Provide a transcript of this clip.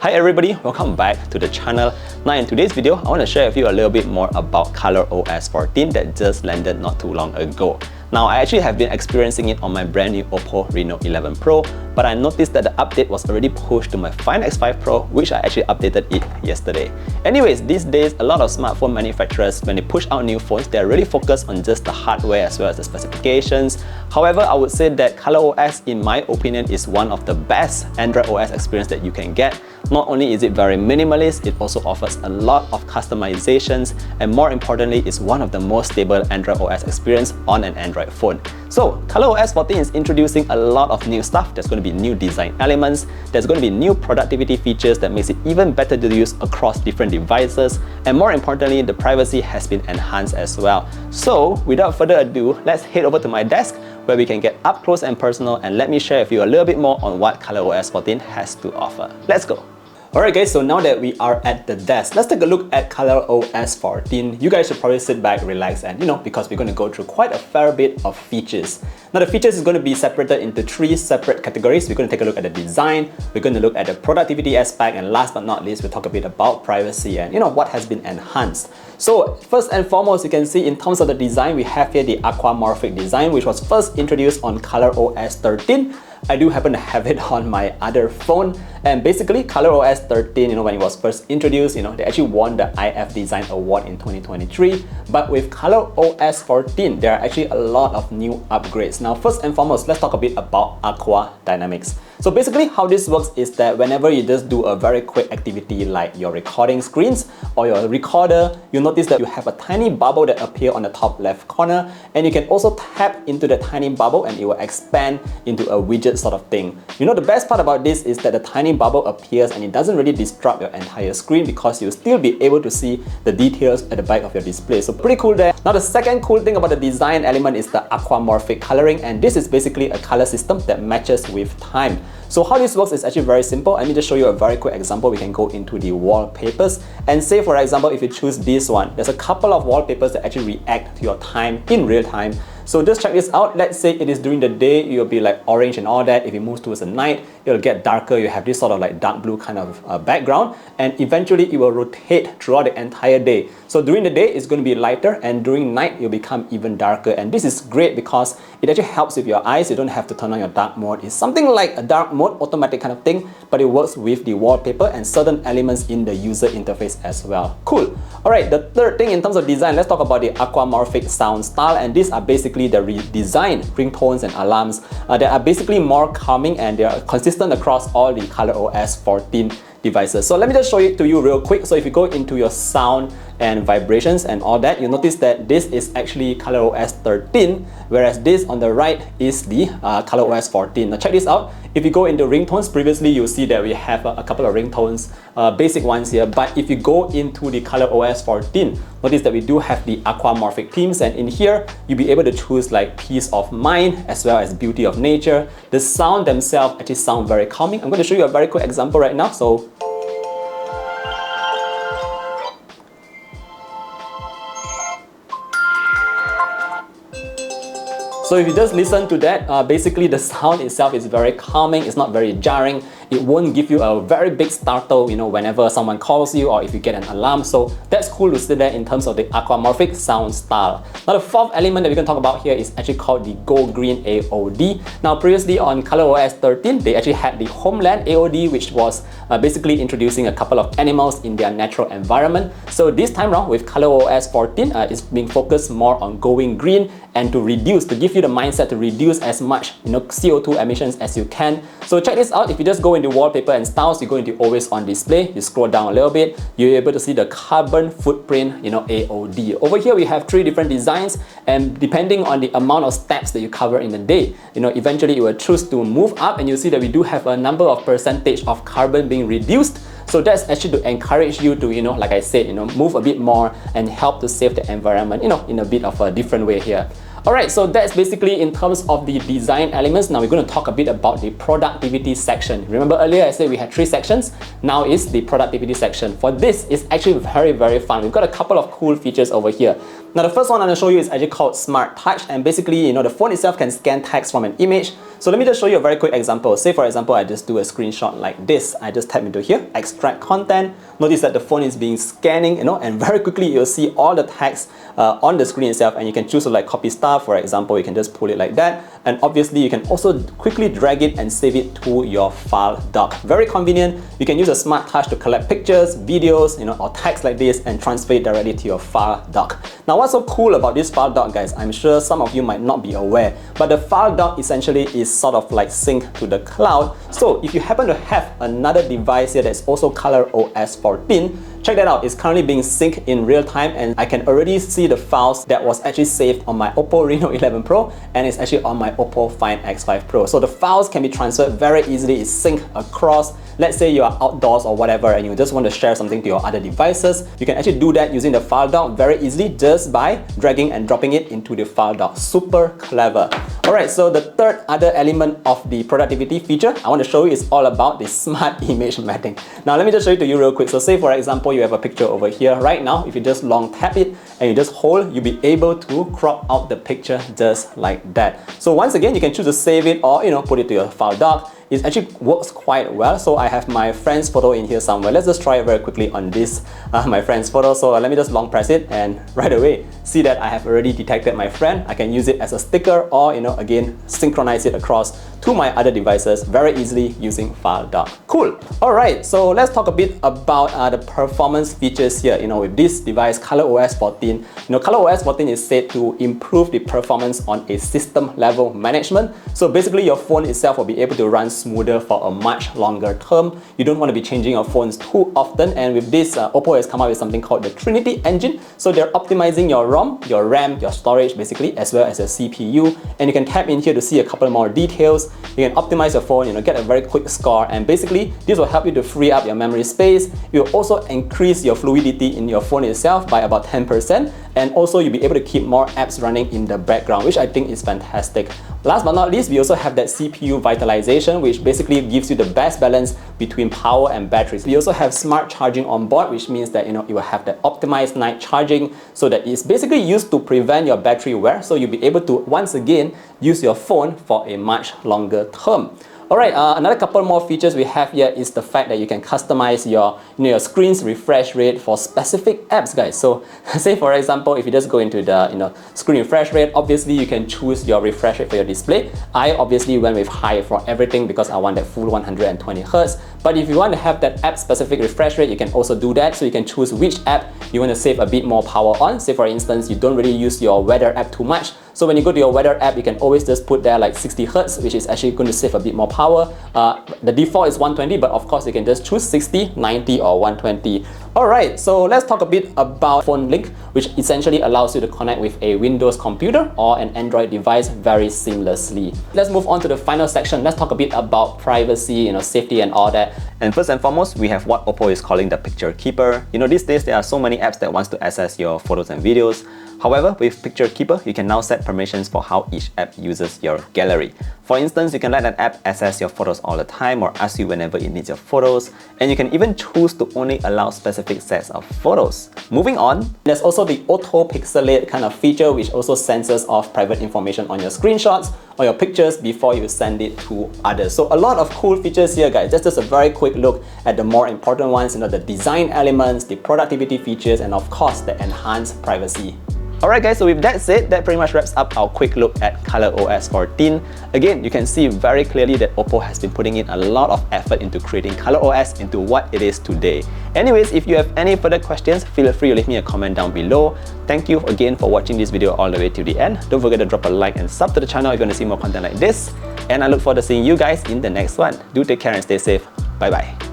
Hi everybody, welcome back to the channel. Now in today's video, I want to share with you a little bit more about ColorOS 14 that just landed not too long ago. Now I actually have been experiencing it on my brand new OPPO Reno 11 Pro, but I noticed that the update was already pushed to my Find X5 Pro, which I actually updated it yesterday. Anyways, these days a lot of smartphone manufacturers, when they push out new phones, they're really focused on just the hardware as well as the specifications. However, I would say that ColorOS, in my opinion, is one of the best Android OS experience that you can get. Not only is it very minimalist, it also offers a lot of customizations, and more importantly, it's one of the most stable Android OS experience on an Android phone. So ColorOS 14 is introducing a lot of new stuff. There's going to be new design elements, there's going to be new productivity features that makes it even better to use across different devices, and more importantly, the privacy has been enhanced as well. So without further ado, let's head over to my desk where we can get up close and personal, and let me share with you a little bit more on what ColorOS 14 has to offer. Let's go! Alright guys, so now that we are at the desk, let's take a look at ColorOS 14. You guys should probably sit back, relax, and because we're going to go through quite a fair bit of features. Now the features is going to be separated into 3 separate categories. We're going to take a look at the design, we're going to look at the productivity aspect, and last but not least, we'll talk a bit about privacy and what has been enhanced. So first and foremost, you can see in terms of the design, we have here the Aquammorphic design, which was first introduced on ColorOS 13. I do happen to have it on my other phone, and basically ColorOS 13, when it was first introduced, they actually won the IF Design Award in 2023. But with ColorOS 14, there are actually a lot of new upgrades. Now, first and foremost, let's talk a bit about Aqua Dynamics. So basically how this works is that whenever you just do a very quick activity like your recording screens or your recorder, you'll notice that you have a tiny bubble that appears on the top left corner, and you can also tap into the tiny bubble and it will expand into a widget sort of thing. The best part about this is that the tiny bubble appears and it doesn't really disrupt your entire screen because you'll still be able to see the details at the back of your display. So pretty cool there. Now the second cool thing about the design element is the Aquammorphic Coloring, and this is basically a color system that matches with time. So how this works is actually very simple. Let me just show you a very quick example. We can go into the wallpapers and say, for example, if you choose this one, there's a couple of wallpapers that actually react to your time in real time. So just check this out. Let's say it is during the day, you'll be like orange and all that. If it moves towards the night, it'll get darker. You have this sort of like dark blue kind of background, and eventually it will rotate throughout the entire day. So during the day, it's going to be lighter, and during night, it'll become even darker. And this is great because it actually helps with your eyes. You don't have to turn on your dark mode. It's something like a dark mode, automatic kind of thing, but it works with the wallpaper and certain elements in the user interface as well. Cool. Alright, the third thing in terms of design, let's talk about the Aquammorphic sound style, and these are basically the redesigned ringtones and alarms that are basically more calming, and they are consistent across all the ColorOS 14 devices. So let me just show it to you real quick. So if you go into your sound and vibrations and all that, you notice that this is actually ColorOS 13, whereas this on the right is the ColorOS 14. Now check this out. If you go into ringtones, previously you'll see that we have a couple of ringtones, basic ones here, but if you go into the ColorOS 14, notice that we do have the Aquammorphic themes, and in here you'll be able to choose like peace of mind as well as beauty of nature. The sound themselves actually sound very calming. I'm going to show you a very quick example right now. So if you just listen to that, basically the sound itself is very calming, it's not very jarring, it won't give you a very big startle, whenever someone calls you or if you get an alarm. So that's cool to see that in terms of the Aquammorphic sound style. Now the fourth element that we're going to talk about here is actually called the Green AOD. Now previously on ColorOS 13, they actually had the Homeland AOD, which was basically introducing a couple of animals in their natural environment. So this time around with ColorOS 14, it's being focused more on going green and to give you the mindset to reduce as much CO2 emissions as you can. So check this out. If you just go into wallpaper and styles, you go into always on display, you scroll down a little bit, you're able to see the carbon footprint AOD. Over here we have 3 different designs, and depending on the amount of steps that you cover in a day, eventually it will choose to move up, and you see that we do have a number of percentage of carbon being reduced. So that's actually to encourage you to, like I said, move a bit more and help to save the environment, in a bit of a different way here. Alright, so that's basically in terms of the design elements. Now we're going to talk a bit about the productivity section. Remember earlier I said we had 3 sections? Now is the productivity section. For this, it's actually very, very fun. We've got a couple of cool features over here. Now the first one I'm going to show you is actually called Smart Touch, and basically, the phone itself can scan text from an image. So let me just show you a very quick example. Say for example, I just do a screenshot like this. I just tap into here, extract content. Notice that the phone is being scanning, and very quickly you'll see all the text on the screen itself, and you can choose to like copy stuff. For example, you can just pull it like that, and obviously you can also quickly drag it and save it to your file doc. Very convenient. You can use a smart touch to collect pictures, videos, or text like this and transfer it directly to your file doc. Now, what's so cool about this file doc, guys? I'm sure some of you might not be aware, but the file doc essentially is sort of like synced to the cloud. So if you happen to have another device here that's also ColorOS 14, check that out. It's currently being synced in real time, and I can already see the files that was actually saved on my OPPO Reno 11 Pro, and it's actually on my OPPO Find X5 Pro. So the files can be transferred very easily. It's synced across. Let's say you are outdoors or whatever and you just want to share something to your other devices. You can actually do that using the file doc very easily just by dragging and dropping it into the file doc. Super clever. Alright, so the third other element of the productivity feature I want to show you is all about the smart image mapping. Now let me just show it to you real quick. So say for example, you have a picture over here. Right now, if you just long tap it and you just hold, you'll be able to crop out the picture just like that. So once again, you can choose to save it or put it to your file doc. It actually works quite well. So I have my friend's photo in here somewhere. Let's just try it very quickly on this, my friend's photo. So let me just long press it, and right away, see that I have already detected my friend. I can use it as a sticker or, again, synchronize it across to my other devices very easily using file doc. Cool. All right, so let's talk a bit about the performance features here. With this device, ColorOS 14, ColorOS 14 is said to improve the performance on a system level management. So basically, your phone itself will be able to run smoother for a much longer term. You don't want to be changing your phones too often, and with this, OPPO has come up with something called the Trinity Engine. So they're optimizing your ROM, your RAM, your storage basically, as well as your CPU, and you can tap in here to see a couple more details. You can optimize your phone, get a very quick score, and basically this will help you to free up your memory space. It will also increase your fluidity in your phone itself by about 10%, and also you'll be able to keep more apps running in the background, which I think is fantastic. Last but not least, we also have that CPU Vitalization, which basically gives you the best balance between power and batteries. We also have smart charging on board, which means that you will have that optimized night charging, so that it's basically used to prevent your battery wear, so you'll be able to once again use your phone for a much longer term. Alright, another couple more features we have here is the fact that you can customize your, your screen's refresh rate for specific apps, guys. So say for example, if you just go into the screen refresh rate, obviously you can choose your refresh rate for your display. I obviously went with high for everything because I want that full 120 Hz. But if you want to have that app specific refresh rate, you can also do that. So you can choose which app you want to save a bit more power on. Say for instance, you don't really use your weather app too much. So when you go to your weather app, you can always just put there like 60 Hz, which is actually going to save a bit more power. The default is 120, but of course you can just choose 60, 90 or 120. Alright, so let's talk a bit about Phone Link, which essentially allows you to connect with a Windows computer or an Android device very seamlessly. Let's move on to the final section. Let's talk a bit about privacy, safety and all that. And first and foremost, we have what OPPO is calling the Picture Keeper. These days there are so many apps that wants to access your photos and videos. However, with Picture Keeper, you can now set permissions for how each app uses your gallery. For instance, you can let an app access your photos all the time or ask you whenever it needs your photos, and you can even choose to only allow specific sets of photos. Moving on, there's also the auto pixelate kind of feature, which also censors off private information on your screenshots or your pictures before you send it to others. So a lot of cool features here, guys. That's just a very quick look at the more important ones, the design elements, the productivity features, and of course the enhanced privacy. Alright guys, so with that said, that pretty much wraps up our quick look at ColorOS 14. Again, you can see very clearly that OPPO has been putting in a lot of effort into creating ColorOS into what it is today. Anyways, if you have any further questions, feel free to leave me a comment down below. Thank you again for watching this video all the way to the end. Don't forget to drop a like and sub to the channel if you want to see more content like this. And I look forward to seeing you guys in the next one. Do take care and stay safe. Bye bye.